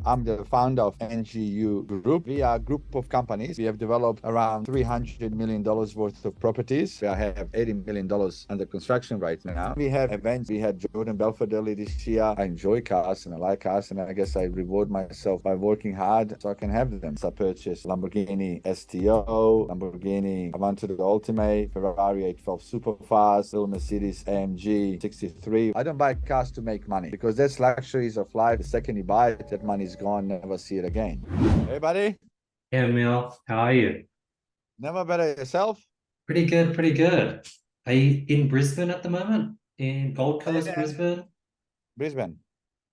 I'm the founder of NGU Group. We are a group of companies. We have developed around $300 million worth of properties. We have $80 million under construction right now. We have events. We had Jordan Belfort early this year. I enjoy cars and I like cars, and I guess I reward myself by working hard so I can have them. So I purchased Lamborghini STO, Lamborghini Aventador Ultimate, Ferrari 812 Superfast, little Mercedes AMG 63. I don't buy cars to make money because that's luxuries of life. The second you buy it, that money is gone, never see it again. Hey, buddy. Hey, Emil, how are you? Never better yourself? Pretty good, pretty good. Are you in Brisbane at the moment? In Gold Coast, Yeah. Brisbane? Brisbane.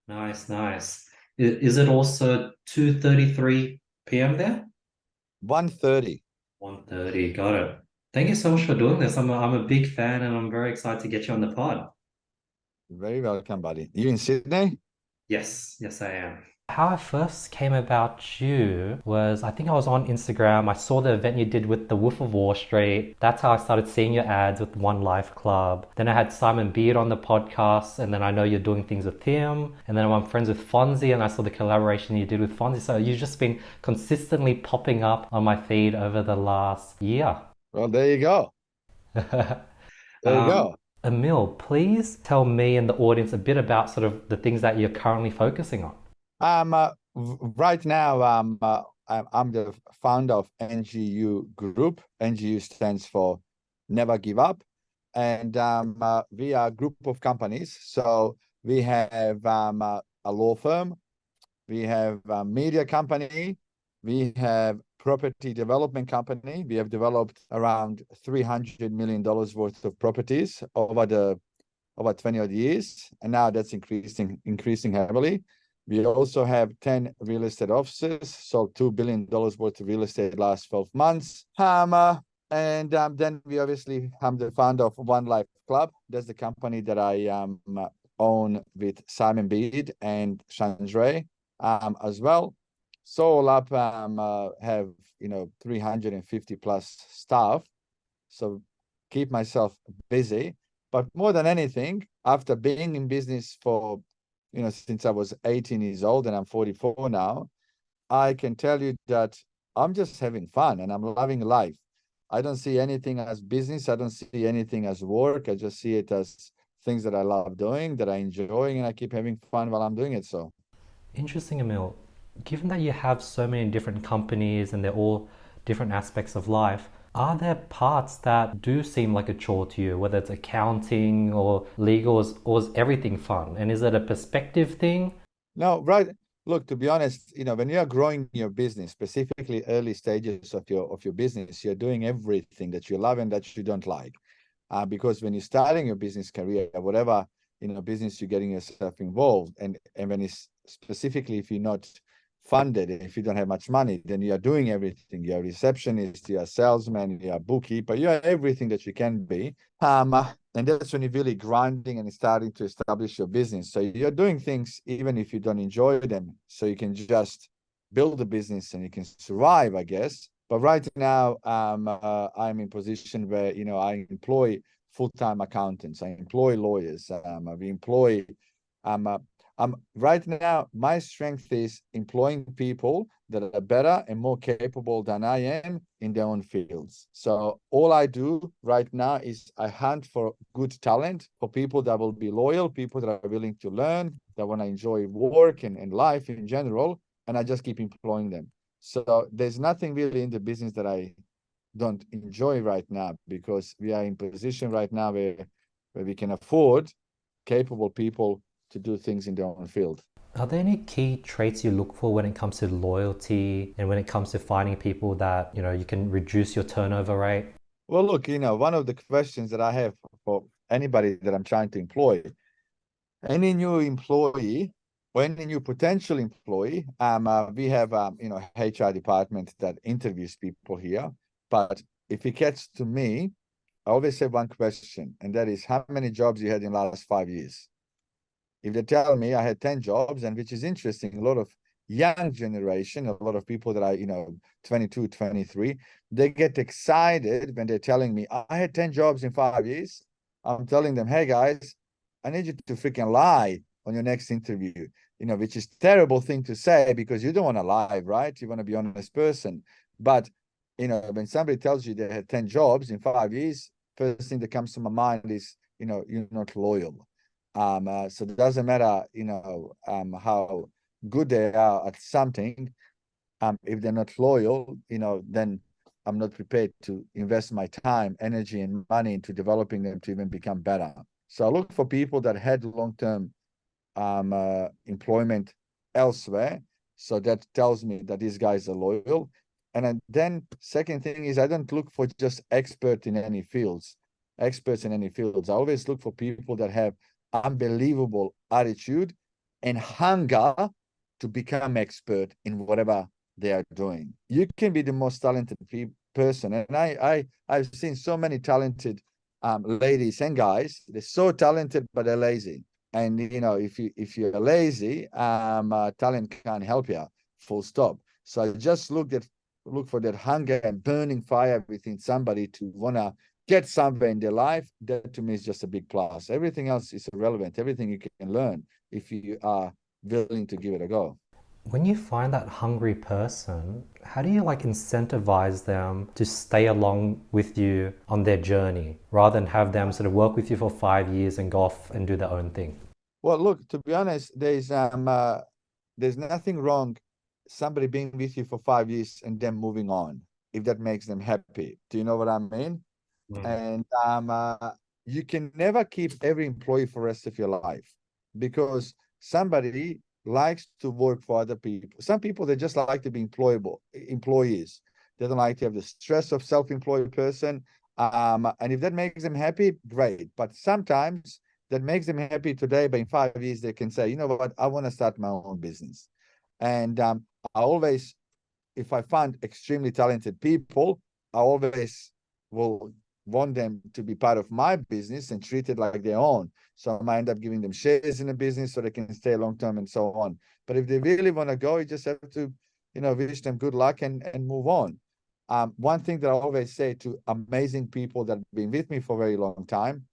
Nice, nice. Is it also 2:33 p.m. there? 1:30. 1:30, got it. Thank you so much for doing this. I'm a big fan and I'm very excited to get you on the pod. Very welcome, buddy. You in Sydney? Yes, yes, I am. How I first came about you was I think I was on Instagram. I saw the event you did with the Wolf of Wall Street. That's how I started seeing your ads with One Life Club. Then I had Simon Beard on the podcast, and then I know you're doing things with him. And then I'm friends with Fonzie, and I saw the collaboration you did with Fonzie. So you've just been consistently popping up on my feed over the last year. Well, there you go. There you um, go. Emil, please tell me and the audience a bit about sort of the things that you're currently focusing on. Right now, I'm the founder of NGU Group. NGU stands for Never Give Up, and we are a group of companies. So we have a law firm, we have a media company, we have property development company. We have developed around $300 million worth of properties over 20 odd years, and now that's increasing heavily. We also have 10 real estate offices, sold $2 billion worth of real estate last 12 months. And then we obviously, I'm the founder of One Life Club. That's the company that I own with Simon Beard and Chandray as well. So all up, have 350 plus staff. So keep myself busy. But more than anything, after being in business for since I was 18 years old and I'm 44 now, I can tell you that I'm just having fun and I'm loving life. I don't see anything as business. I don't see anything as work. I just see it as things that I love doing, that I enjoy, and I keep having fun while I'm doing it. So, Interesting, Emil. Given that you have so many different companies and they're all different aspects of life, are there parts that do seem like a chore to you, whether it's accounting or legal, or is everything fun? And is it a perspective thing? no, right. Look, to be honest, when you are growing your business, specifically early stages of your business, you're doing everything that you love and that you don't like. Because when you're starting your business career, whatever business you're getting yourself involved, and when it's specifically if you're not funded, if you don't have much money, then you are doing everything. You're a receptionist, you're a salesman, you're a bookkeeper, you're everything that you can be. And that's when you're really grinding and starting to establish your business. So you're doing things even if you don't enjoy them, so you can just build a business and you can survive, I guess. But right now, I'm in position where I employ full-time accountants, I employ lawyers, we employ. Right now, my strength is employing people that are better and more capable than I am in their own fields. So all I do right now is I hunt for good talent, for people that will be loyal, people that are willing to learn, that want to enjoy work and life in general, and I just keep employing them. So there's nothing really in the business that I don't enjoy right now, because we are in position right now where we can afford capable people to do things in their own field. Are there any key traits you look for when it comes to loyalty and when it comes to finding people that, you can reduce your turnover rate? Well, look, one of the questions that I have for anybody that I'm trying to employ, any new employee or any new potential employee, we have HR department that interviews people here. But if it gets to me, I always have one question, and that is, how many jobs you had in the last 5 years? If they tell me I had 10 jobs, and which is interesting, a lot of young generation, a lot of people that are 22, 23, they get excited when they're telling me I had 10 jobs in 5 years. I'm telling them, hey guys, I need you to freaking lie on your next interview. which is terrible thing to say because you don't want to lie, right? You want to be an honest person. But, when somebody tells you they had 10 jobs in 5 years, first thing that comes to my mind is, you're not loyal. So it doesn't matter, how good they are at something. If they're not loyal, then I'm not prepared to invest my time, energy, and money into developing them to even become better. So I look for people that had long-term employment elsewhere. So that tells me that these guys are loyal. And then second thing is I don't look for just experts in any fields. I always look for people that have unbelievable attitude and hunger to become expert in whatever they are doing. You can be the most talented person. And I've seen so many talented ladies and guys. They're so talented, but they're lazy. And if you're lazy, talent can't help you. Full stop. So I just look for that hunger and burning fire within somebody to wanna get somewhere in their life. That to me is just a big plus. Everything else is irrelevant. Everything you can learn if you are willing to give it a go. When you find that hungry person, how do you incentivize them to stay along with you on their journey rather than have them sort of work with you for 5 years and go off and do their own thing? Well, look, to be honest, there's nothing wrong somebody being with you for 5 years and then moving on, if that makes them happy. Do you know what I mean? And you can never keep every employee for the rest of your life because somebody likes to work for other people. Some people, they just like to be employees. They don't like to have the stress of self-employed person. And if that makes them happy, great. But sometimes that makes them happy today, but in 5 years they can say, you know what, I want to start my own business. And I always, if I find extremely talented people, I always will want them to be part of my business and treat it like their own. So I might end up giving them shares in the business so they can stay long term and so on. But if they really want to go, you just have to, wish them good luck and move on. One thing that I always say to amazing people that have been with me for a very long time,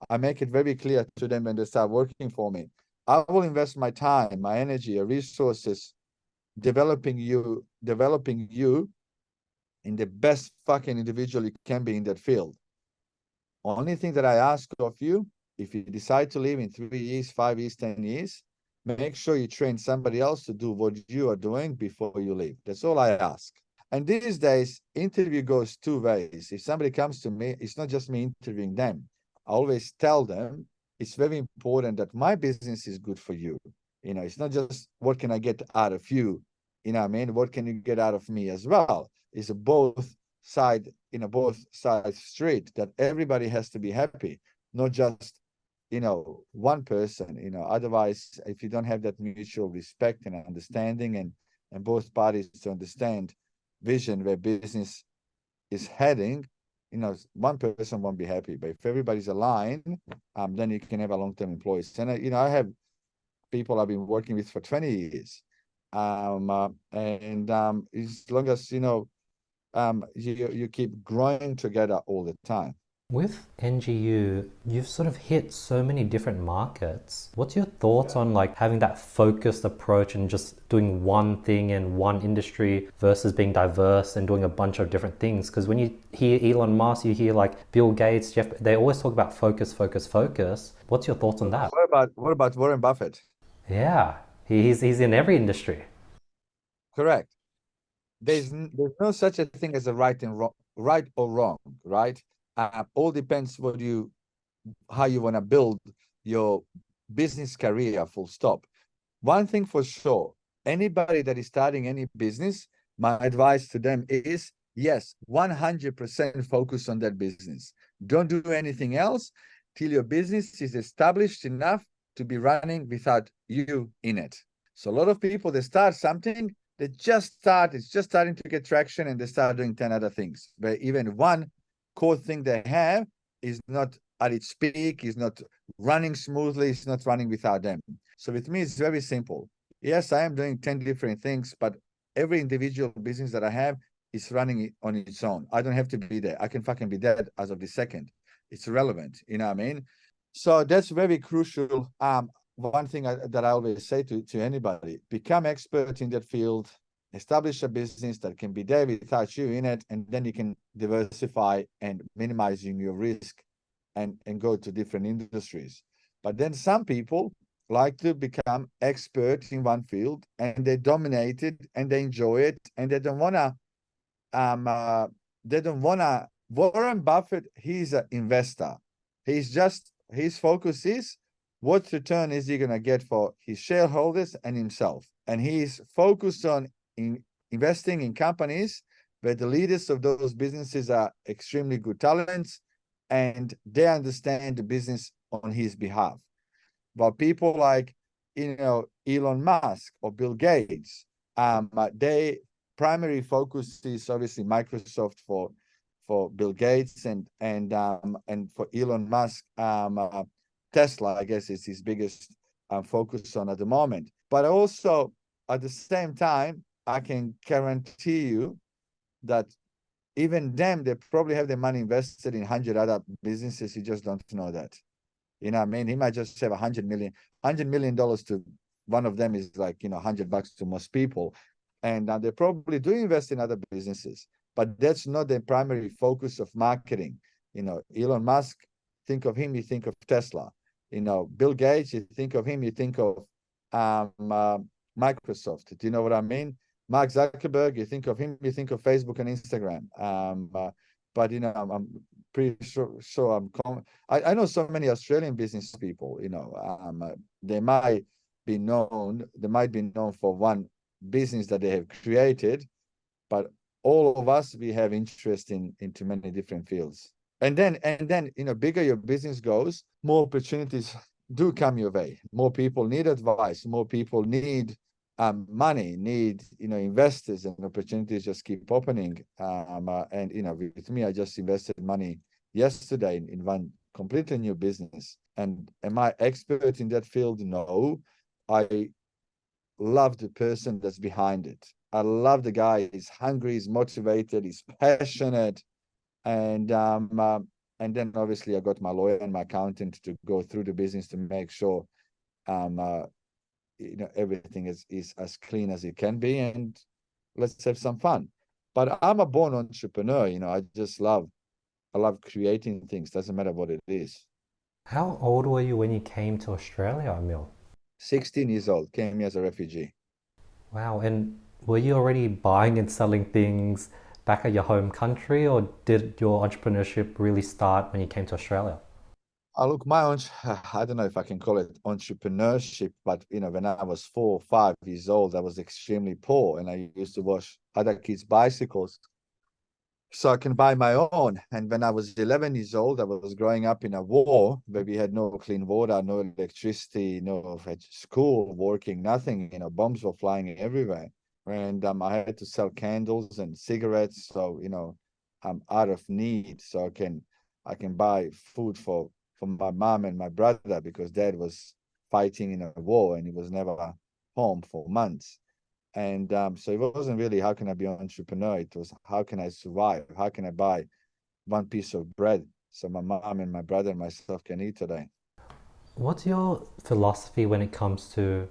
I make it very clear to them when they start working for me. I will invest my time, my energy, resources, developing you in the best fucking individual you can be in that field. Only thing that I ask of you, if you decide to leave in 3 years, 5 years, 10 years, make sure you train somebody else to do what you are doing before you leave. That's all I ask. And these days, interview goes two ways. If somebody comes to me, it's not just me interviewing them. I always tell them it's very important that my business is good for you. It's not just what can I get out of you, what can you get out of me as well? It's both sides street that everybody has to be happy, not just one person. Otherwise, if you don't have that mutual respect and understanding and both parties to understand vision where business is heading, one person won't be happy. But if everybody's aligned, then you can have a long-term employees. And I have people I've been working with for 20 years. And as long as you keep growing together all the time. With NGU, you've sort of hit so many different markets. What's your thoughts on having that focused approach and just doing one thing in one industry versus being diverse and doing a bunch of different things? Because when you hear Elon Musk, you hear Bill Gates, Jeff, they always talk about focus, focus, focus. What's your thoughts on that? What about Warren Buffett? Yeah, he's in every industry. Correct. There's no such a thing as a right or wrong, right? All depends how you want to build your business career, full stop. One thing for sure, anybody that is starting any business, my advice to them is, yes, 100% focus on that business. Don't do anything else till your business is established enough to be running without you in it. So a lot of people, they start something, it's just starting to get traction, and they start doing 10 other things. But even one core thing they have is not at its peak, is not running smoothly, it's not running without them. So with me, it's very simple. Yes, I am doing 10 different things, but every individual business that I have is running on its own. I don't have to be there. I can fucking be dead as of the second. It's irrelevant, you know what I mean? So that's very crucial. one thing that I always say to anybody: become expert in that field, establish a business that can be there without you in it, and then you can diversify and minimizing your risk and go to different industries. But then some people like to become expert in one field and they dominate it and they enjoy it and they don't wanna Warren Buffett, he's an investor. His focus is what return is he gonna get for his shareholders and himself. And he's focused on investing in companies where the leaders of those businesses are extremely good talents and they understand the business on his behalf. But people like, Elon Musk or Bill Gates, they primary focus is obviously Microsoft for Bill Gates and for Elon Musk, Tesla, I guess, is his biggest focus on at the moment. But also at the same time, I can guarantee you that even them, they probably have their money invested in 100 other businesses. You just don't know that. You know what I mean? He might just have $100 million to one of them is like, $100 to most people. And they probably do invest in other businesses, but that's not the primary focus of marketing. Elon Musk, think of him, you think of Tesla. Bill Gates, you think of him, you think of Microsoft. Do you know what I mean? Mark Zuckerberg, you think of him, you think of Facebook and Instagram. But I'm pretty sure I know so many Australian business people. They might be known for one business that they have created, but all of us, we have interest into many different fields. And then bigger your business goes, more opportunities do come your way. More people need advice. More people need money, need investors, and opportunities just keep opening. And with me, I just invested money yesterday in one completely new business. And am I expert in that field? No. I love the person that's behind it. I love the guy. He's hungry, he's motivated, he's passionate. And then obviously I got my lawyer and my accountant to go through the business to make sure everything is as clean as it can be, and let's have some fun. But I'm a born entrepreneur. I love creating things. Doesn't matter what it is. How old were you when you came to Australia, Emil? 16 years old, came here as a refugee. Wow, and were you already buying and selling things back at your home country, or did your entrepreneurship really start when you came to Australia? Look, I don't know if I can call it entrepreneurship, but when I was 4 or 5 years old, I was extremely poor, and I used to wash other kids' bicycles so I can buy my own. And when I was 11 years old, I was growing up in a war where we had no clean water, no electricity, no school, working, nothing. Bombs were flying everywhere, and I had to sell candles and cigarettes. So I'm out of need, so I can buy food for my mom and my brother, because dad was fighting in a war and he was never home for months. And so it wasn't really how can I be an entrepreneur. It was how can I survive? How can I buy one piece of bread so my mom and my brother and myself can eat today? What's your philosophy when it comes to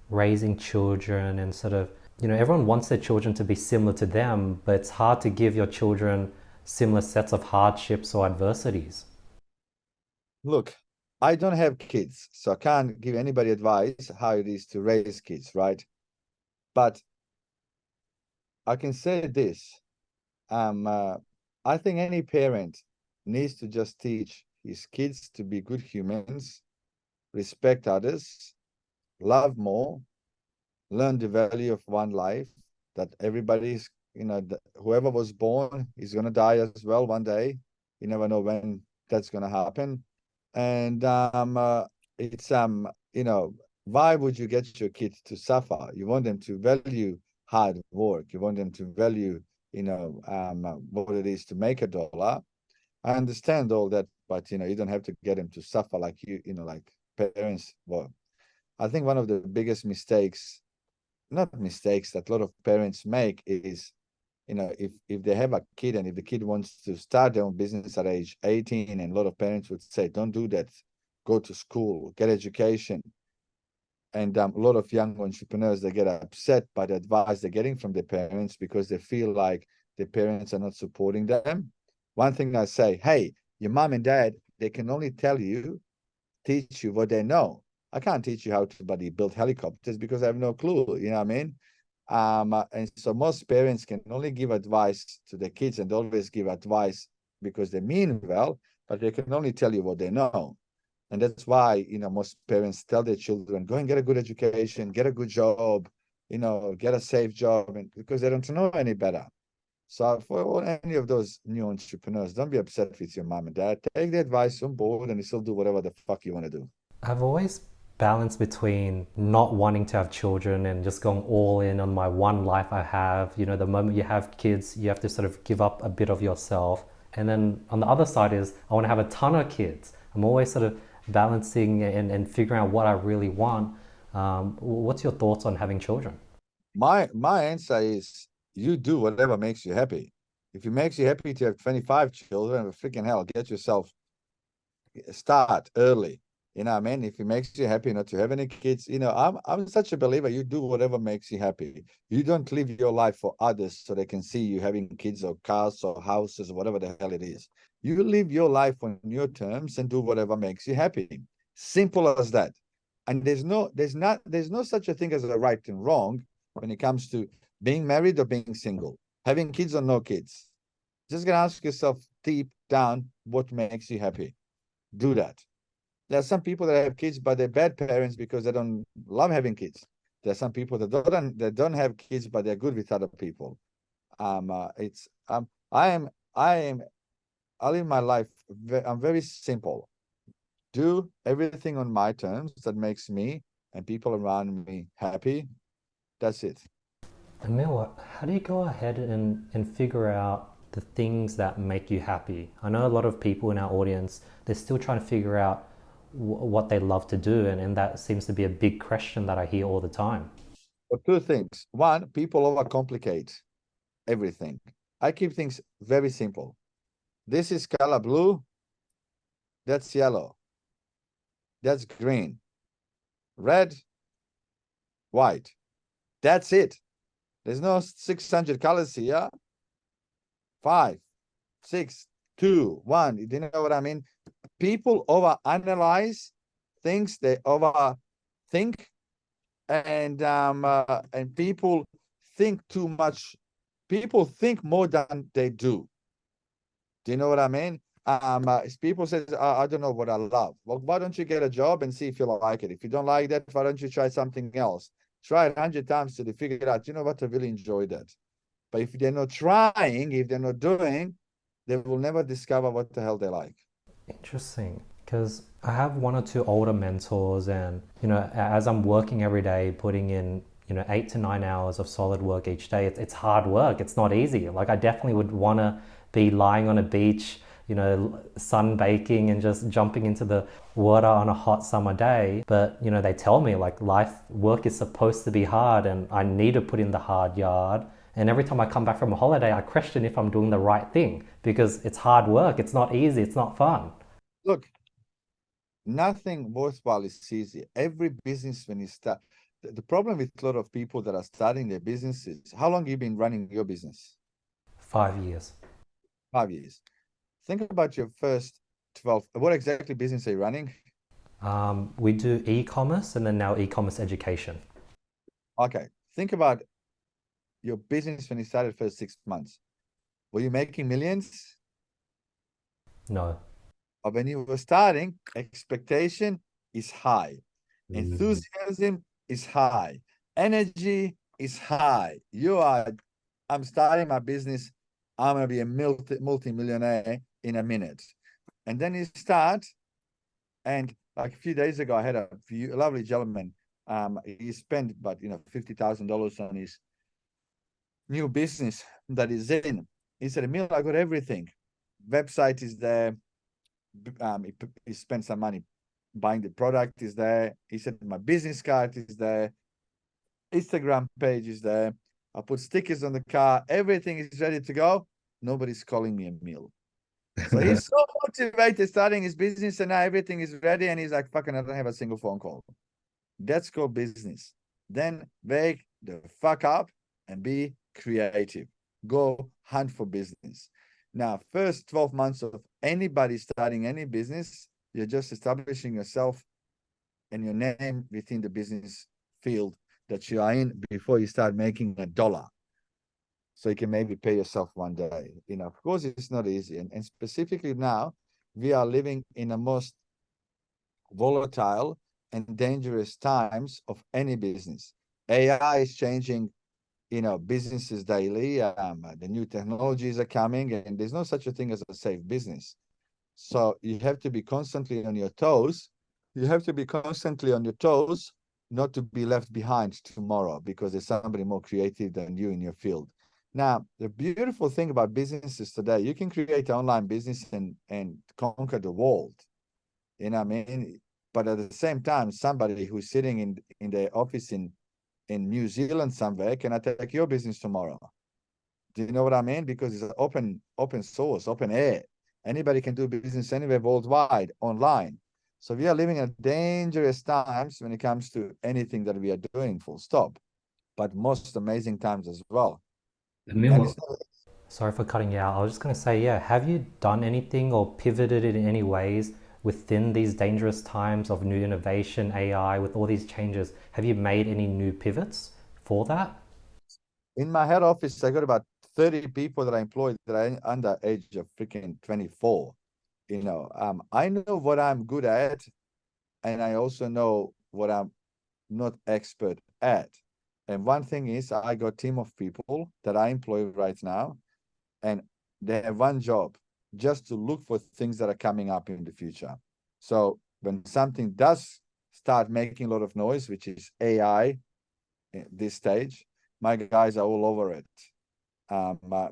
raising children and sort of, everyone wants their children to be similar to them, but it's hard to give your children similar sets of hardships or adversities? Look, I don't have kids, so I can't give anybody advice how it is to raise kids, right? But I can say this. I think any parent needs to just teach his kids to be good humans, respect others, love more, learn the value of one life, that everybody's, whoever was born is going to die as well one day. You never know when that's going to happen. And it's, why would you get your kids to suffer? You want them to value hard work. You want them to value, what it is to make a dollar. I understand all that, but, you don't have to get them to suffer like like parents. Well, I think one of the biggest mistakes, not mistakes, that a lot of parents make is, if they have a kid and if the kid wants to start their own business at age 18, and a lot of parents would say, don't do that, go to school, get education. And a lot of young entrepreneurs, they get upset by the advice they're getting from their parents because they feel like their parents are not supporting them. One thing I say, hey, your mom and dad, they can only teach you what they know. I can't teach you how to build helicopters because I have no clue. You know what I mean? And so most parents can only give advice to their kids and always give advice because they mean well, but they can only tell you what they know. And that's why, most parents tell their children, go and get a good education, get a good job, get a safe job, and because they don't know any better. So for any of those new entrepreneurs, don't be upset with your mom and dad. Take the advice on board and you still do whatever the fuck you want to do. I've always balanced between not wanting to have children and just going all in on my one life I have. The moment you have kids, you have to sort of give up a bit of yourself. And then on the other side is I want to have a ton of kids. I'm always sort of balancing and figuring out what I really want. What's your thoughts on having children? My answer is you do whatever makes you happy. If it makes you happy to have 25 children, freaking hell, get yourself, start early. You know what I mean? If it makes you happy not to have any kids, I'm such a believer. You do whatever makes you happy. You don't live your life for others so they can see you having kids or cars or houses or whatever the hell it is. You live your life on your terms and do whatever makes you happy. Simple as that. And there's no such a thing as a right and wrong when it comes to being married or being single, having kids or no kids. Just gonna ask yourself deep down what makes you happy. Do that. There are some people that have kids, but they're bad parents because they don't love having kids. There are some people that don't have kids, but they're good with other people. I live my life. I'm very simple. Do everything on my terms that makes me and people around me happy. That's it. Emil, how do you go ahead and figure out the things that make you happy? I know a lot of people in our audience, they're still trying to figure out what they love to do, and that seems to be a big question that I hear all the time. Well, two things. One, people overcomplicate everything. I keep things very simple. This is color blue. That's yellow. That's green. Red, white. That's it. There's no 600 colors here. 5, 6, 2, 1. You know what I mean? People overanalyze things. They overthink, and people think too much. People think more than they do. Do you know what I mean? People say, I don't know what I love. Well, why don't you get a job and see if you like it? If you don't like that, why don't you try something else? Try it 100 times till you figure it out. You know what? I really enjoy that. But if they're not trying, if they're not doing, they will never discover what the hell they like. Interesting. Because I have one or two older mentors, and as I'm working every day, putting in 8 to 9 hours of solid work each day, it's hard work. It's not easy. Like, I definitely would want to be lying on a beach, sun baking and just jumping into the water on a hot summer day. But they tell me like work is supposed to be hard, and I need to put in the hard yard. And every time I come back from a holiday, I question if I'm doing the right thing because it's hard work. It's not easy. It's not fun. Look, nothing worthwhile is easy. Every business, when you start, the problem with a lot of people that are starting their businesses, how long have you been running your business? 5 years. 5 years. Think about your first 12. What exactly business are you running? We do e-commerce and then now e-commerce education. Okay. Think about your business when you started first 6 months. Were you making millions? No. Or when you were starting, expectation is high. Enthusiasm is high. Energy is high. I'm starting my business. I'm going to be a multi-millionaire in a minute. And then you start, and like a few days ago, I had a lovely gentleman. He spent about $50,000 on his new business that he's in. He said, Emil, I got everything. Website is there. He spent some money buying the product is there. He said, my business card is there. Instagram page is there. I put stickers on the car. Everything is ready to go. Nobody's calling me Emil. So he's so motivated starting his business, and now everything is ready. And he's like, fucking, I don't have a single phone call. That's called business. Then wake the fuck up and be creative. Go hunt for business. Now, first 12 months of anybody starting any business, you're just establishing yourself and your name within the business field that you are in before you start making a dollar. So you can maybe pay yourself one day. Of course, it's not easy. And specifically now, we are living in the most volatile and dangerous times of any business. AI is changing, businesses daily. The new technologies are coming, and there's no such a thing as a safe business. So you have to be constantly on your toes. You have to be constantly on your toes, not to be left behind tomorrow because there's somebody more creative than you in your field. Now, the beautiful thing about businesses today, you can create an online business and conquer the world. You know what I mean? But at the same time, somebody who's sitting in their office in New Zealand somewhere can attack your business tomorrow. Do you know what I mean? Because it's open source, open air. Anybody can do business anywhere worldwide, online. So we are living in dangerous times when it comes to anything that we are doing, full stop. But most amazing times as well. And it's not, Sorry for cutting you out. I was just going to say, yeah, have you done anything or pivoted in any ways within these dangerous times of new innovation, AI, with all these changes? Have you made any new pivots for that? in my head office, I got about 30 people that I employed that are under age of freaking 24. I know what I'm good at, and I also know what I'm not expert at. And one thing is, I got a team of people that I employ right now, and they have one job, just to look for things that are coming up in the future. So when something does start making a lot of noise, which is AI at this stage, my guys are all over it,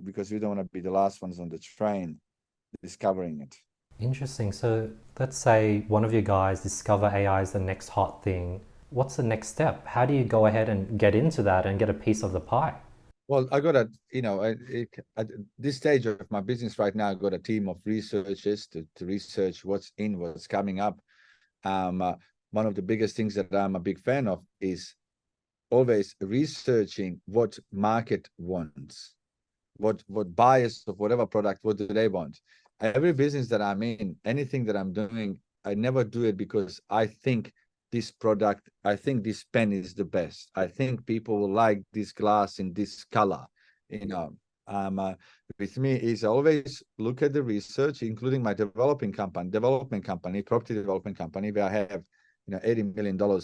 because we don't want to be the last ones on the train discovering it. Interesting. So let's say one of you guys discover AI is the next hot thing. What's the next step? How do you go ahead and get into that and get a piece of the pie? Well, I got at this stage of my business right now, I got a team of researchers to research what's coming up. One of the biggest things that I'm a big fan of is always researching what market wants, what buyers of whatever product, what do they want. Every business that I'm in, anything that I'm doing, I never do it because I think this pen is the best. I think people will like this glass in this color. You know, with me is always look at the research, including my development company, property development company, where I have $80 million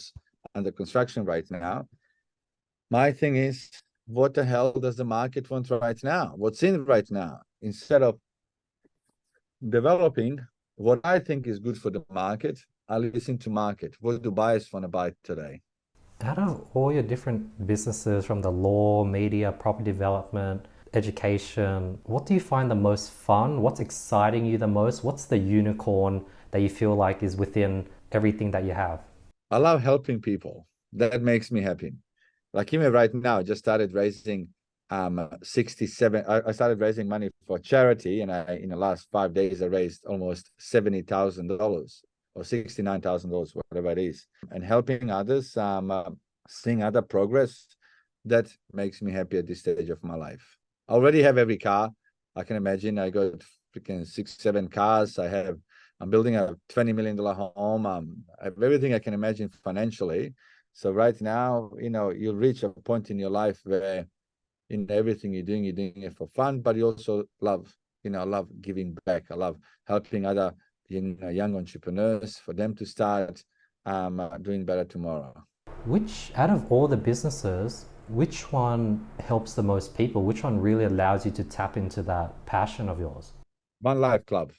under construction right now. My thing is, what the hell does the market want right now? What's in right now? Instead of developing what I think is good for the market, I listen to market. What do buyers want to buy today? Out of all your different businesses, from the law, media, property development, education, what do you find the most fun? What's exciting you the most? What's the unicorn that you feel like is within everything that you have? I love helping people. That makes me happy. Like even right now, I just started raising 67. I started raising money for charity, and in the last 5 days I raised almost $70,000 or $69,000, whatever it is, and helping others, seeing other progress. That makes me happy at this stage of my life. I already have every car I can imagine. I got freaking 6, 7 cars. I'm building a $20 million home. I have everything I can imagine financially. So right now, you'll reach a point in your life where in everything you're doing it for fun, but you also love giving back. I love helping other young entrepreneurs for them to start doing better tomorrow. Which, out of all the businesses, which one helps the most people? Which one really allows you to tap into that passion of yours? One Life Club.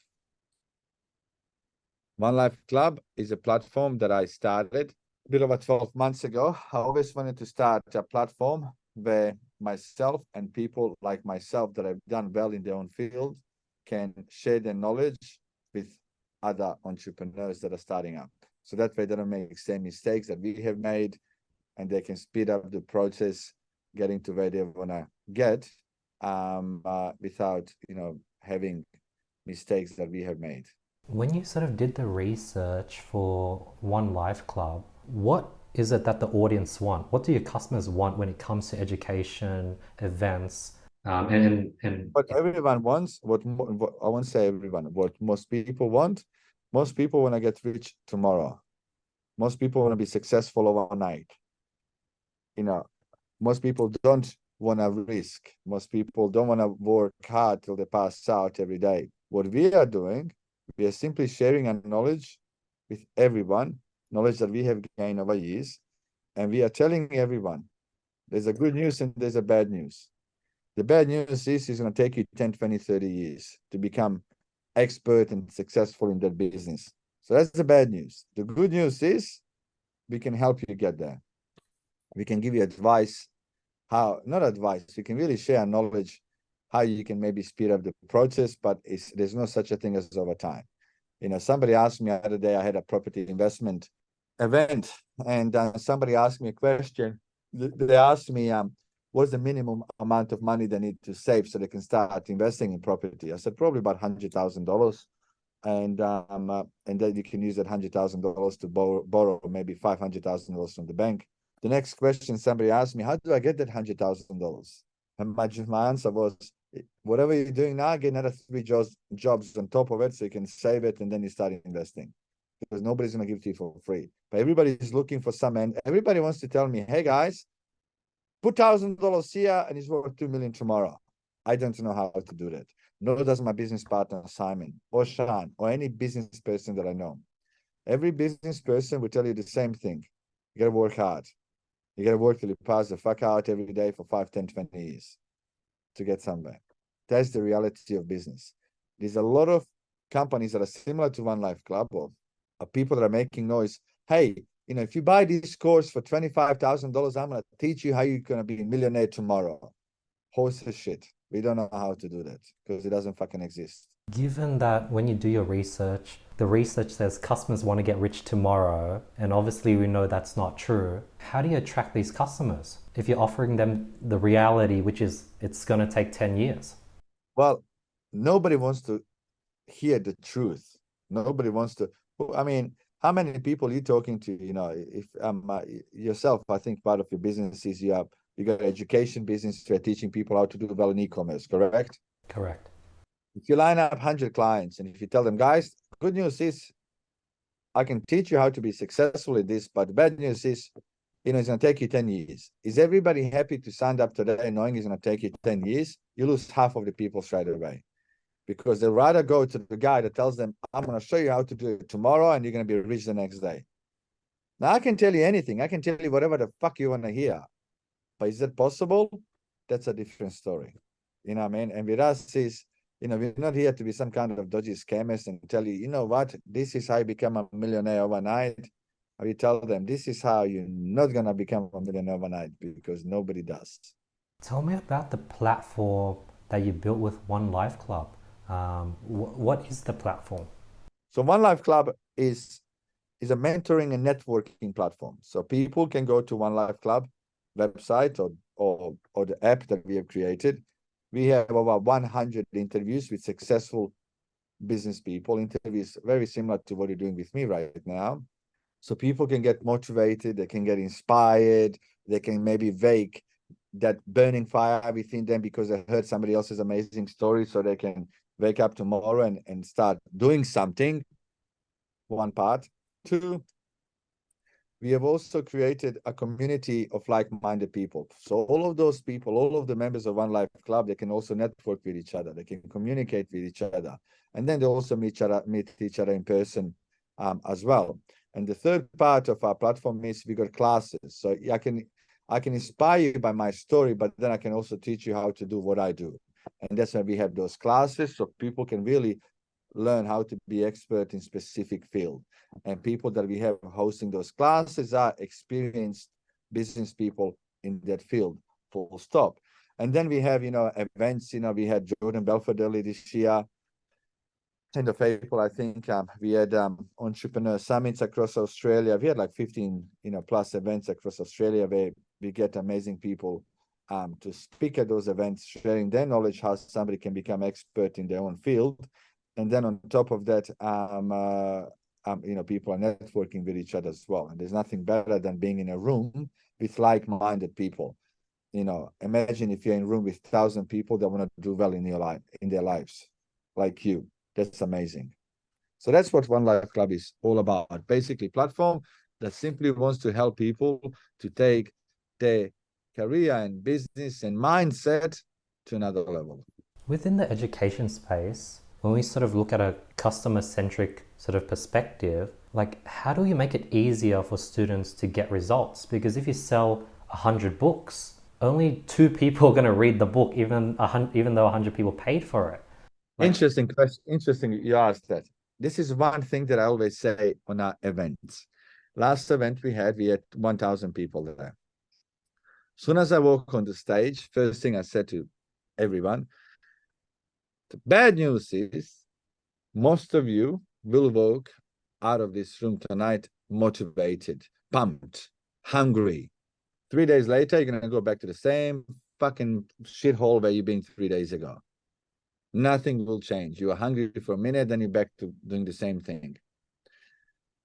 One Life Club is a platform that I started a bit over 12 months ago. I always wanted to start a platform where myself and people like myself that have done well in their own field can share their knowledge with other entrepreneurs that are starting up. So that way they don't make the same mistakes that we have made, and they can speed up the process getting to where they want to get, without having mistakes that we have made. When you sort of did the research for One Life Club, what is it that the audience want? What do your customers want when it comes to education, events? What everyone wants, what I won't say everyone, what most people want to get rich tomorrow. Most people want to be successful overnight. You know, most people don't want to risk. Most people don't want to work hard till they pass out every day. What we are doing, we are simply sharing our knowledge with everyone, knowledge that we have gained over years, and we are telling everyone there's a good news and there's a bad news. The bad news is it's going to take you 10, 20, 30 years to become expert and successful in that business. So that's the bad news. The good news is we can help you get there. We can give you advice, how, not advice, we can really share knowledge, how you can maybe speed up the process, but there's no such a thing as over time. Somebody asked me the other day, I had a property investment event, and somebody asked me a question. They asked me, what's the minimum amount of money they need to save so they can start investing in property? I said, probably about $100,000. And then you can use that $100,000 to borrow maybe $500,000 from the bank. The next question somebody asked me, how do I get that $100,000? And my answer was, whatever you're doing now, get another 3 jobs on top of it so you can save it and then you start investing. Because nobody's going to give it to you for free. But everybody's looking for some, and everybody wants to tell me, hey guys, put $1,000 here and it's worth $2 million tomorrow. I don't know how to do that. Nor does my business partner, Simon, or Sean, or any business person that I know. Every business person will tell you the same thing. You got to work hard. You got to work till you pass the fuck out every day for 5, 10, 20 years to get somewhere. That's the reality of business. There's a lot of companies that are similar to One Life Club, or people that are making noise. Hey, if you buy this course for $25,000, I'm going to teach you how you're going to be a millionaire tomorrow. Horse shit. We don't know how to do that because it doesn't fucking exist. Given that when you do your research, the research says customers want to get rich tomorrow, and obviously we know that's not true, how do you attract these customers if you're offering them the reality, which is it's going to take 10 years? Well, nobody wants to hear the truth. Nobody wants to. I mean, how many people are you talking to? If yourself, I think part of your business is you got an education business. You're teaching people how to do well in e-commerce, correct? Correct. If you line up 100 clients and if you tell them, guys, good news is I can teach you how to be successful in this, but the bad news is, it's going to take you 10 years. Is everybody happy to sign up today knowing it's going to take you 10 years? You lose half of the people straight away because they'd rather go to the guy that tells them, I'm going to show you how to do it tomorrow and you're going to be rich the next day. Now, I can tell you anything. I can tell you whatever the fuck you want to hear. But is that possible? That's a different story. You know what I mean? And with us is, we're not here to be some kind of dodgy scammers and tell you, you know what, this is how you become a millionaire overnight. Or you tell them, this is how you're not going to become a millionaire overnight, because nobody does. Tell me about the platform that you built with One Life Club. What is the platform? So One Life Club is a mentoring and networking platform. So people can go to One Life Club website or the app that we have created. We have over 100 interviews with successful business people, interviews very similar to what you're doing with me right now. So people can get motivated, they can get inspired, they can maybe wake that burning fire within them because they heard somebody else's amazing story, so they can wake up tomorrow and start doing something. One part. 2, we have also created a community of like-minded people. So all of those people, all of the members of One Life Club, they can also network with each other. They can communicate with each other. And then they also meet each other in person as well. And the third part of our platform is we got classes. So I can inspire you by my story, but then I can also teach you how to do what I do. And that's why we have those classes, so people can really learn how to be expert in specific field. And people that we have hosting those classes are experienced business people in that field, full stop. And then we have, events, we had Jordan Belfort early this year. End of April, I think, we had entrepreneur summits across Australia. We had like 15, plus events across Australia where we get amazing people to speak at those events, sharing their knowledge, how somebody can become expert in their own field. And then on top of that, people are networking with each other as well. And there's nothing better than being in a room with like-minded people. Imagine if you're in a room with 1,000 people that want to do well in their lives, like you. That's amazing. So that's what One Life Club is all about. Basically, platform that simply wants to help people to take their career and business and mindset to another level. Within the education space, when we sort of look at a customer-centric sort of perspective, like how do we make it easier for students to get results? Because if you sell 100 books, only 2 people are going to read the book, even though 100 people paid for it. Interesting question. Interesting you asked that. This is one thing that I always say on our events. Last event we had 1,000 people there. As soon as I walk on the stage, first thing I said to everyone, the bad news is most of you will walk out of this room tonight motivated, pumped, hungry. 3 days later, you're going to go back to the same fucking shithole where you've been 3 days ago. Nothing will change. You are hungry for a minute, then you're back to doing the same thing.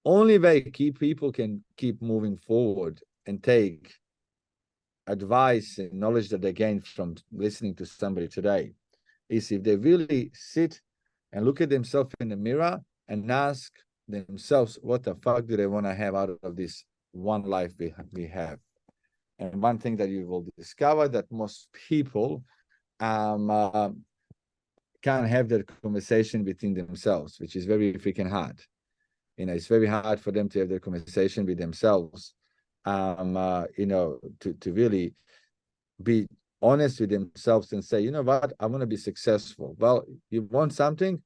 Only way people can keep moving forward and take advice and knowledge that they gain from listening to somebody today is if they really sit and look at themselves in the mirror and ask themselves, what the fuck do they want to have out of this one life we have? And one thing that you will discover that most people can't have that conversation within themselves, which is very freaking hard. It's very hard for them to have that conversation with themselves, to really be honest with themselves and say, you know what, I want to be successful. Well, you want something,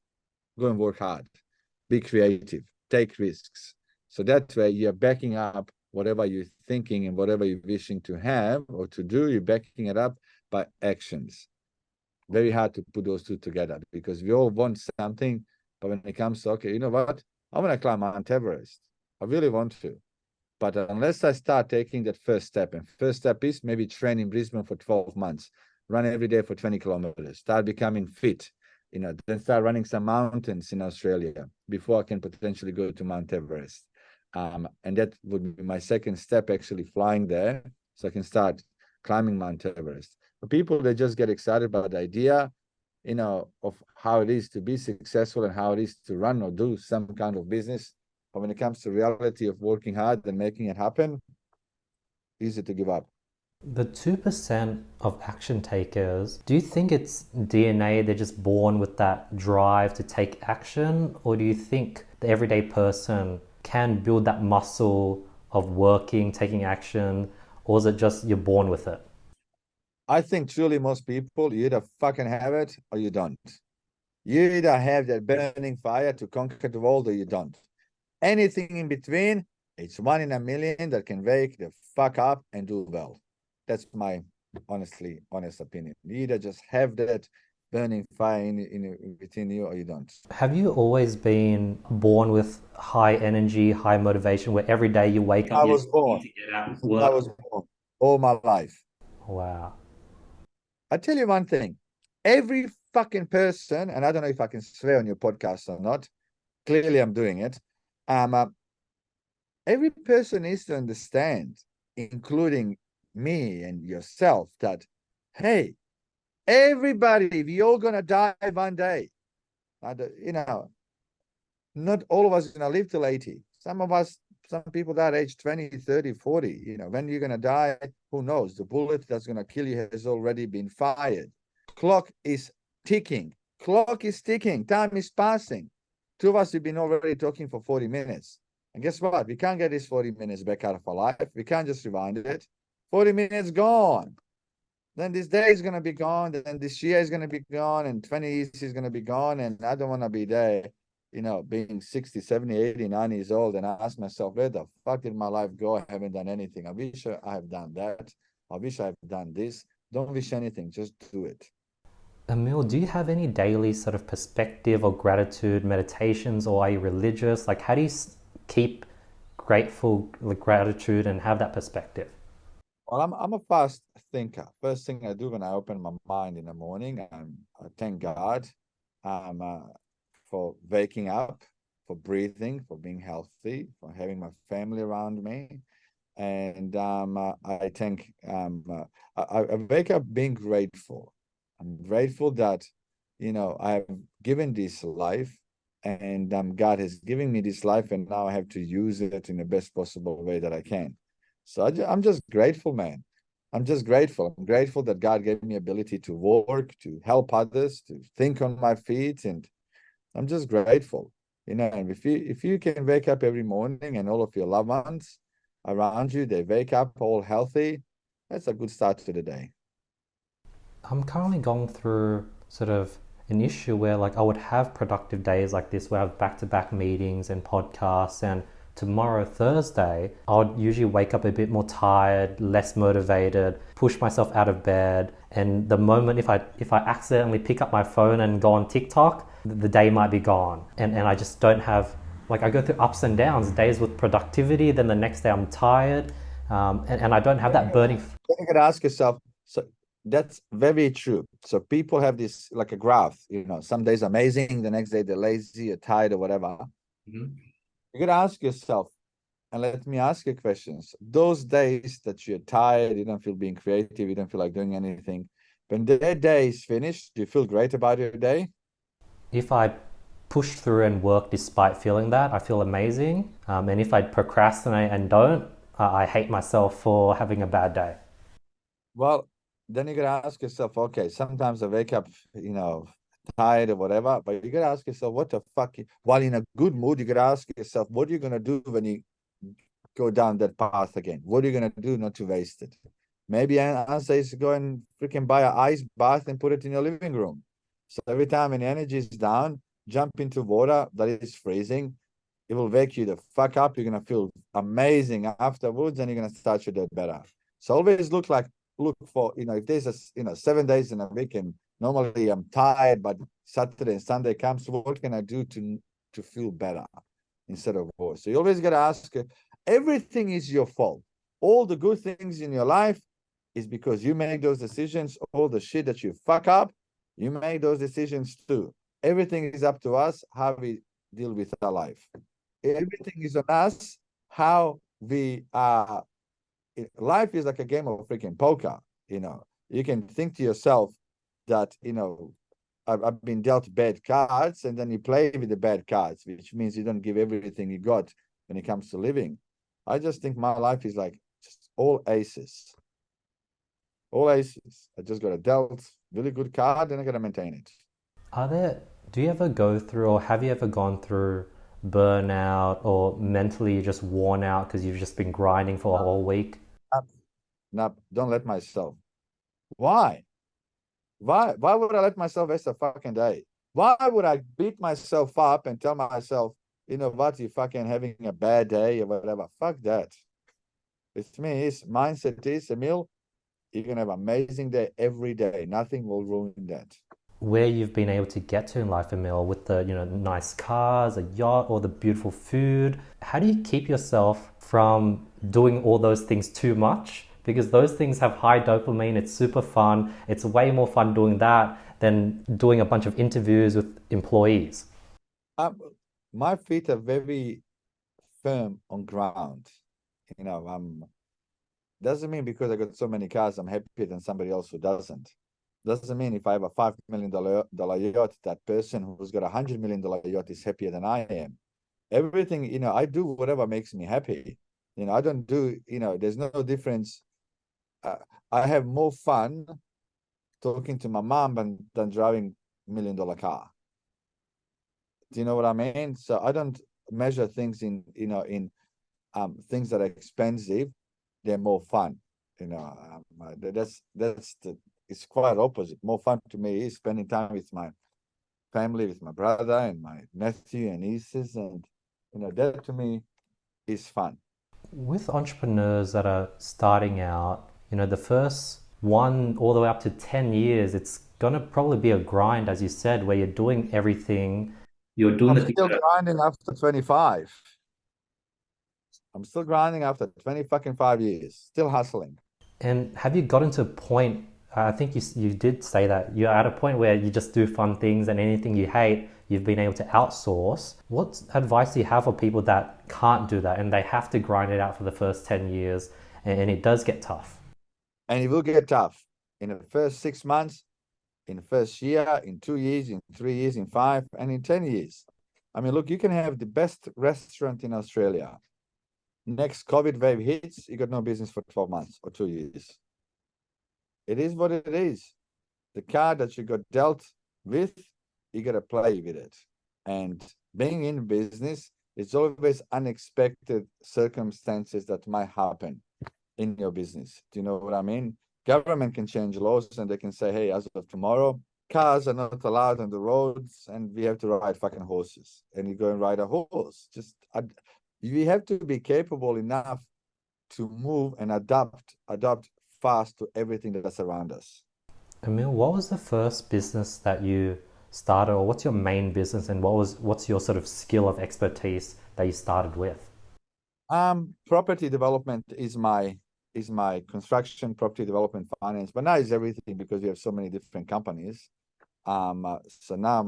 go and work hard, be creative, take risks. So that way you're backing up whatever you're thinking and whatever you're wishing to have or to do, you're backing it up by actions. Very hard to put those two together because we all want something, but when it comes to, okay, you know what, I want to climb Mount Everest. I really want to. But unless I start taking that first step, and first step is maybe train in Brisbane for 12 months, run every day for 20 kilometers, start becoming fit, then start running some mountains in Australia before I can potentially go to Mount Everest. And that would be my second step, actually flying there, so I can start climbing Mount Everest. For people, they just get excited about the idea, of how it is to be successful and how it is to run or do some kind of business. But when it comes to reality of working hard and making it happen, easy to give up. The 2% of action takers, do you think it's DNA, they're just born with that drive to take action? Or do you think the everyday person can build that muscle of working, taking action? Or is it just you're born with it? I think truly most people, you either fucking have it or you don't. You either have that burning fire to conquer the world or you don't. Anything in between, it's 1 in a million that can wake the fuck up and do well. That's my honest opinion. You either just have that burning fire within you or you don't. Have you always been born with high energy, high motivation, where every day you wake up? I was born. I was born all my life. Wow. I tell you one thing. Every fucking person, and I don't know if I can swear on your podcast or not. Clearly, I'm doing it. Every person needs to understand, including me and yourself, that, hey, everybody, we all gonna die one day. Not all of us are gonna live till 80. Some people die at age 20, 30, 40. When you're gonna die, who knows? The bullet that's gonna kill you has already been fired. Clock is ticking. Clock is ticking. Time is passing. Two of us have been already talking for 40 minutes. And guess what? We can't get these 40 minutes back out of our life. We can't just rewind it. 40 minutes gone. Then this day is going to be gone. Then this year is going to be gone. And 20 years is going to be gone. And I don't want to be there, being 60, 70, 80, 90 years old and ask myself, where the fuck did my life go? I haven't done anything. I wish I have done that. I wish I've done this. Don't wish anything. Just do it. Emil, do you have any daily sort of perspective or gratitude meditations, or are you religious? Like, how do you keep gratitude and have that perspective? Well, I'm a fast thinker. First thing I do when I open my mind in the morning, I thank God for waking up, for breathing, for being healthy, for having my family around me. And I think I wake up being grateful. I'm grateful that, I have given this life, and God has given me this life, and now I have to use it in the best possible way that I can. So I'm just grateful, man. I'm just grateful. I'm grateful that God gave me ability to work, to help others, to think on my feet, and I'm just grateful. And if you can wake up every morning and all of your loved ones around you, they wake up all healthy, that's a good start to the day. I'm currently going through sort of an issue where like I would have productive days like this where I have back-to-back meetings and podcasts, and tomorrow Thursday I would usually wake up a bit more tired, less motivated, push myself out of bed, and the moment if I accidentally pick up my phone and go on TikTok, the day might be gone, and I just don't have, like, I go through ups and downs, days with productivity, then the next day I'm tired, and I don't have that burning. You can ask yourself, so that's very true. So people have this like a graph, some days amazing, the next day they're lazy or tired or whatever. Mhm. You gotta ask yourself, and let me ask you questions. Those days that you're tired, you don't feel being creative, you don't feel like doing anything, when that day is finished, do you feel great about your day? If I push through and work despite feeling that, I feel amazing. And if I procrastinate and don't, I hate myself for having a bad day. Well, then you gotta ask yourself, okay, sometimes I wake up, tired or whatever, but you gotta ask yourself, what the fuck? While in a good mood, you gotta ask yourself, what are you gonna do when you go down that path again? What are you gonna do not to waste it? Maybe an answer is go and freaking buy an ice bath and put it in your living room. So every time an energy is down, jump into water that is freezing. It will wake you the fuck up. You're gonna feel amazing afterwards, and you're gonna start your day better. So always look for, if there's 7 days in a week, and normally I'm tired, but Saturday and Sunday comes, what can I do to feel better instead of worse? So you always got to ask, everything is your fault. All the good things in your life is because you make those decisions. All the shit that you fuck up, you make those decisions too. Everything is up to us how we deal with our life. Everything is on us how we life is like a game of freaking poker. You can think to yourself that, I've been dealt bad cards, and then you play with the bad cards, which means you don't give everything you got when it comes to living. I just think my life is like just all aces. All aces. I just got a dealt really good card, and I got to maintain it. Do you ever go through, or have you ever gone through burnout, or mentally you're just worn out because you've just been grinding for a whole week? No, don't let myself. Why? Why would I let myself waste a fucking day? Why would I beat myself up and tell myself, what, you fucking having a bad day or whatever? Fuck that. It's me. His mindset is, Emil, you're gonna have an amazing day every day. Nothing will ruin that. Where you've been able to get to in life, Emil, with the nice cars, a yacht, or the beautiful food. How do you keep yourself from doing all those things too much? Because those things have high dopamine. It's super fun. It's way more fun doing that than doing a bunch of interviews with employees. My feet are very firm on ground. Doesn't mean because I got so many cars, I'm happier than somebody else who doesn't. Doesn't mean if I have a $5 million yacht, that person who's got $100 million yacht is happier than I am. Everything, I do whatever makes me happy. I don't do, there's no difference. I have more fun talking to my mom than driving $1 million car. Do you know what I mean? So I don't measure things in things that are expensive. They're more fun. It's quite opposite. More fun to me is spending time with my family, with my brother and my nephew and nieces, and that to me is fun. With entrepreneurs that are starting out, the first 1 all the way up to 10 years, it's gonna probably be a grind, as you said, where you're doing everything. You're doing I'm the things still that grinding after 25. I'm still grinding after 20 fucking 5 years. Still hustling. And have you gotten to a point, I think you did say that you're at a point where you just do fun things, and anything you hate, you've been able to outsource. What advice do you have for people that can't do that and they have to grind it out for the first 10 years and it does get tough? And it will get tough in the first 6 months, in the first year, in 2 years, in 3 years, in 5, and in 10 years. I mean, look, you can have the best restaurant in Australia. Next COVID wave hits, you got no business for 12 months or 2 years. It is what it is. The card that you got dealt with, you got to play with it. And being in business, it's always unexpected circumstances that might happen in your business. Do you know what I mean? Government can change laws and they can say, hey, as of tomorrow, cars are not allowed on the roads and we have to ride fucking horses. And you go and ride a horse. You have to be capable enough to move and adapt fast to everything that's around us. Emil, what was the first business that you started, or what's your main business, and what's your sort of skill of expertise that you started with? Property development is my construction, property development, finance, but now it's everything because we have so many different companies. So now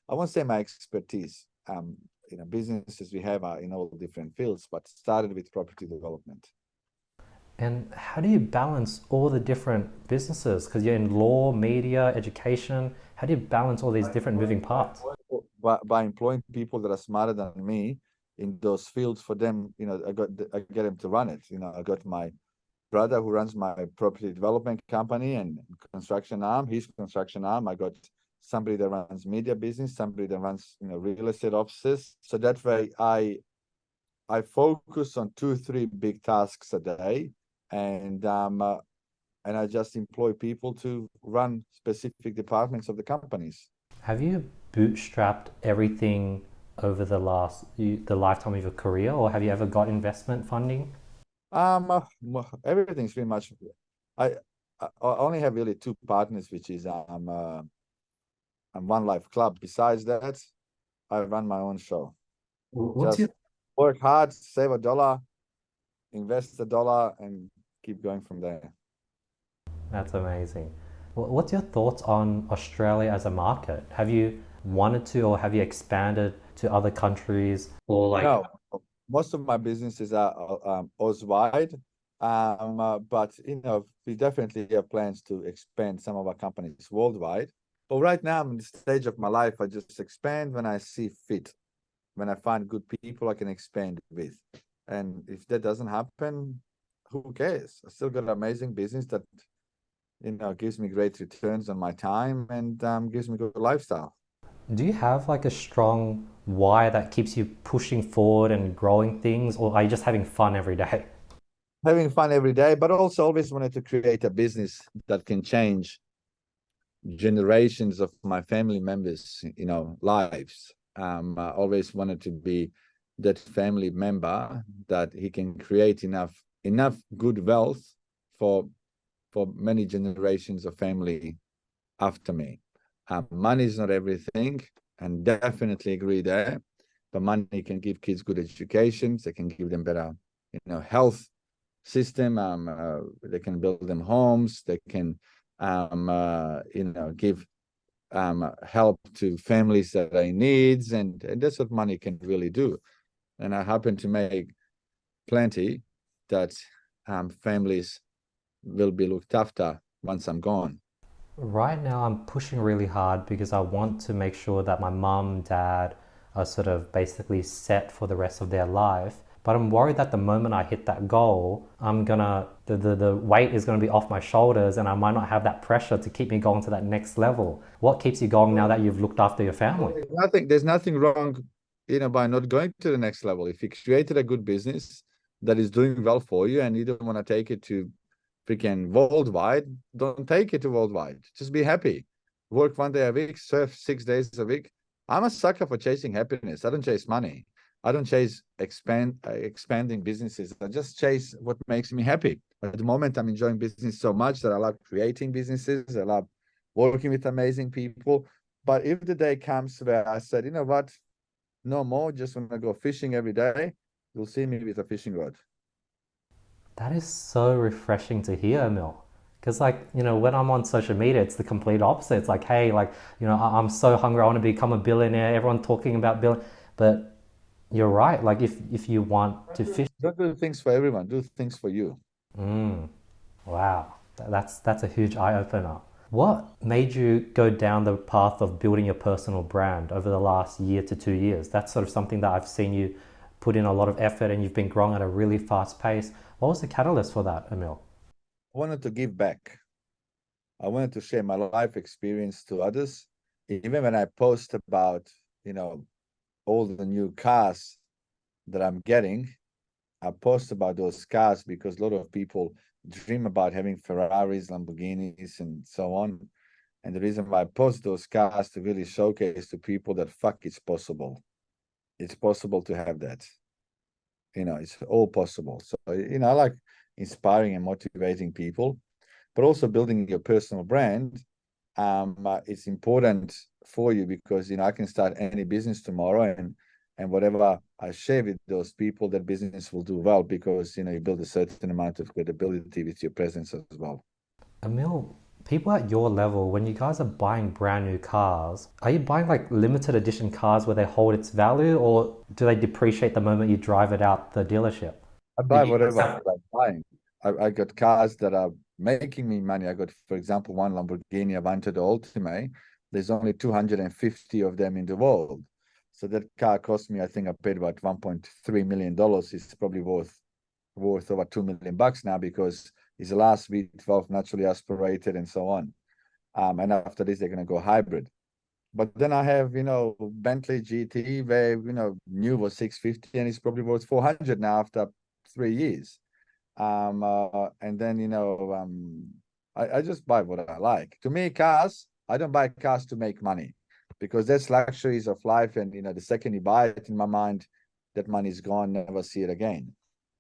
I won't say my expertise. Businesses we have are in all different fields, but started with property development. And how do you balance all the different businesses? Because you're in law, media, education. How do you balance all these different moving parts? By employing people that are smarter than me in those fields. For them, I get them to run it. I got my brother who runs my property development company and construction arm, his construction arm. I got somebody that runs media business, somebody that runs real estate offices. So that way I focus on 2-3 big tasks a day, and I just employ people to run specific departments of the companies. Have you bootstrapped everything over the lifetime of your career, or have you ever got investment funding? Everything's pretty much. I only have really 2 partners, which is I'm One Life Club. Besides that, I run my own show. What's Just work hard, save $1, invest $1, and keep going from there. That's amazing. What's your thoughts on Australia as a market? Have you wanted to, or have you expanded to other countries, or like? No, most of my businesses are Oz-wide, but we definitely have plans to expand some of our companies worldwide. But right now, I'm in the stage of my life. I just expand when I see fit. When I find good people I can expand with. And if that doesn't happen, who cares? I still got an amazing business that, gives me great returns on my time and gives me good lifestyle. Do you have like a strong why that keeps you pushing forward and growing things, or are you just having fun every day? Having fun every day, but also always wanted to create a business that can change generations of my family members, lives. I always wanted to be that family member that he can create enough good wealth for many generations of family after me. Money is not everything, and definitely agree there. But money can give kids good educations. They can give them better, health system. They can build them homes. They can, give help to families that are in needs, and that's what money can really do. And I happen to make plenty that families will be looked after once I'm gone. Right now, I'm pushing really hard because I want to make sure that my mum, dad are sort of basically set for the rest of their life. But I'm worried that the moment I hit that goal, the weight is gonna be off my shoulders, and I might not have that pressure to keep me going to that next level. What keeps you going now that you've looked after your family? There's nothing wrong, by not going to the next level. If you created a good business that is doing well for you and you don't want to take it to freaking worldwide, don't take it to worldwide. Just be happy. Work 1 day a week, surf 6 days a week. I'm a sucker for chasing happiness. I don't chase money. I don't chase expanding businesses. I just chase what makes me happy. At the moment, I'm enjoying business so much that I love creating businesses. I love working with amazing people. But if the day comes where I said, you know what, no more, just want to go fishing every day, you'll see me with a fishing rod. That is so refreshing to hear, Emil. Because, like, when I'm on social media, it's the complete opposite. It's like, hey, like, I'm so hungry, I want to become a billionaire. Everyone talking about but you're right. Like, if you want to fish, Don't do things for everyone. Do things for you. wow, that's a huge eye opener. What made you go down the path of building your personal brand over the last year to 2 years? That's sort of something that I've seen you put in a lot of effort, and you've been growing at a really fast pace. What was the catalyst for that, Emil? I wanted to give back. I wanted to share my life experience to others. Even when I post about, you know, all the new cars that I'm getting, I post about those cars because a lot of people dream about having Ferraris, Lamborghinis, and so on. And the reason why I post those cars to really showcase to people that it's possible. It's possible to have that. It's all possible. So, I like inspiring and motivating people, but also building your personal brand. It's important for you because, I can start any business tomorrow, and whatever I share with those people, that business will do well because, you build a certain amount of credibility with your presence as well. Emil, people at your level, when you guys are buying brand new cars, are you buying like limited edition cars where they hold its value, or do they depreciate the moment you drive it out the dealership? I buy whatever I like buying. I got cars that are making me money. I got, for example, one Lamborghini Aventador Ultime. There's only 250 of them in the world. So that car cost me, I think I paid about $1.3 million. It's probably worth over $2 million now because it's the last V12 naturally aspirated and so on. And after this, they're going to go hybrid. But then I have, Bentley GT where, new was 650 and it's probably worth 400 now after 3 years. And then, I just buy what I like. To me, cars, I don't buy cars to make money because that's luxuries of life. And, the second you buy it, in my mind, that money is gone, never see it again.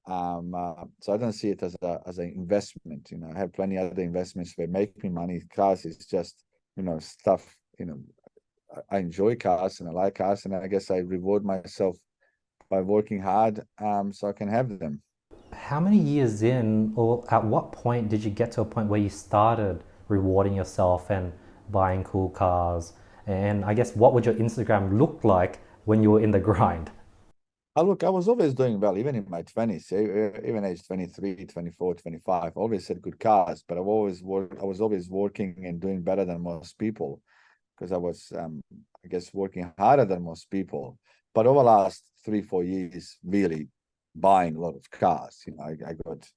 So I don't see it as an investment. I have plenty other investments that make me money. Cars is just, stuff, I enjoy cars and I like cars, and I guess I reward myself by working hard, so I can have them. How many years in, or at what point did you get to a point where you started rewarding yourself and buying cool cars? And I guess what would your Instagram look like when you were in the grind? Look, I was always doing well, even in my 20s, even age 23, 24, 25. Always had good cars, but I was always working and doing better than most people because I was, I guess, working harder than most people. But over the last 3, 4 years, really buying a lot of cars. I got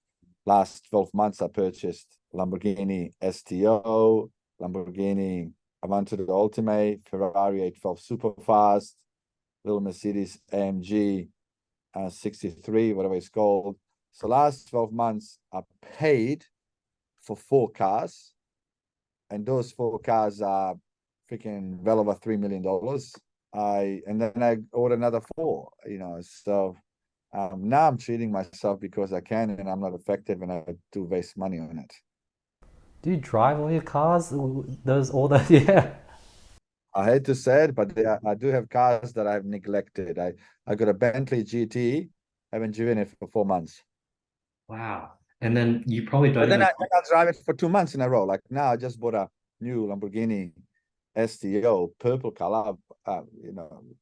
last 12 months, I purchased Lamborghini STO, Lamborghini Aventador Ultime, Ferrari 812 Superfast, little Mercedes AMG 63, whatever it's called. So last 12 months, I paid for 4 cars, and those 4 cars are freaking well over $3 million. And then I ordered another 4, so now I'm treating myself because I can, and I'm not affected when I do waste money on it. Do you drive all your cars? Yeah. I hate to say it, but I do have cars that I've neglected. I got a Bentley GT, haven't driven it for 4 months. Wow. And then you probably don't But then even. I drive it for 2 months in a row. Like now, I just bought a new Lamborghini STO, purple color.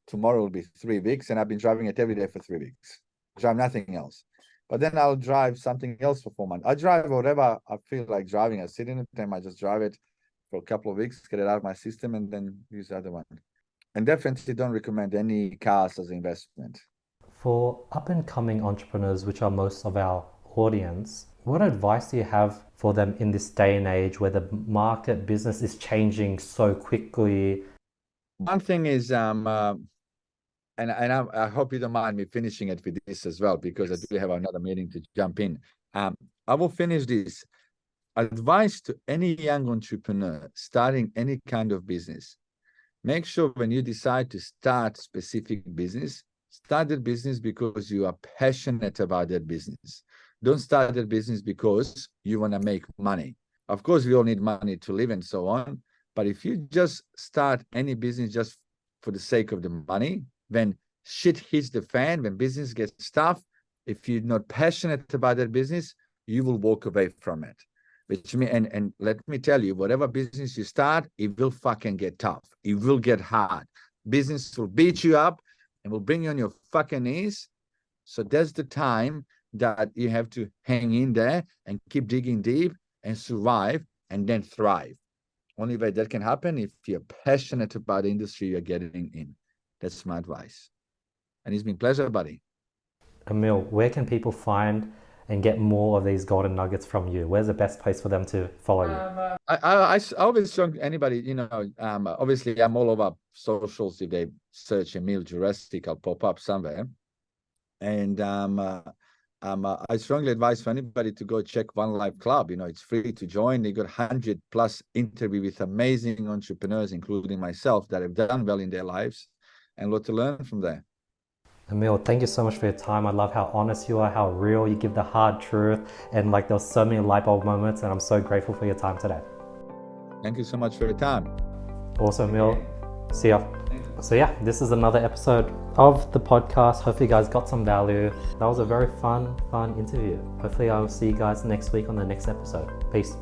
Tomorrow will be 3 weeks, and I've been driving it every day for 3 weeks. Drive nothing else. But then I'll drive something else for 4 months. I drive whatever I feel like driving. I sit in it, and I just drive it for a couple of weeks, get it out of my system, and then use the other one. And definitely don't recommend any cars as an investment. For up and coming entrepreneurs, which are most of our audience, what advice do you have for them in this day and age where the market business is changing so quickly? One thing is, I hope you don't mind me finishing it with this as well, because I do have another meeting to jump in. I will finish this. Advice to any young entrepreneur starting any kind of business. Make sure when you decide to start specific business, start that business because you are passionate about that business. Don't start that business because you want to make money. Of course, we all need money to live and so on. But if you just start any business just for the sake of the money, when shit hits the fan, when business gets tough, if you're not passionate about that business, you will walk away from it. Which mean, and let me tell you, whatever business you start, it will fucking get tough. It will get hard. Business will beat you up and will bring you on your fucking knees. So that's the time that you have to hang in there and keep digging deep and survive and then thrive. Only way that can happen if you're passionate about the industry you're getting in. That's my advice. And it's been a pleasure, buddy. Emil, where can people find and get more of these golden nuggets from you? Where's the best place for them to follow you? I always show anybody, obviously I'm all over socials. If they search Emil Juresic, I'll pop up somewhere. And I strongly advise for anybody to go check One Life Club. It's free to join. They got 100+ interview with amazing entrepreneurs, including myself, that have done well in their lives, and a lot to learn from there. Emil, thank you so much for your time. I love how honest you are, how real you give the hard truth, and like there was so many light bulb moments, and I'm so grateful for your time today. Thank you so much for your time. Awesome, Emil. See ya. So yeah, this is another episode of the podcast. Hopefully you guys got some value. That was a very fun interview. Hopefully I'll see you guys next week on the next episode. Peace.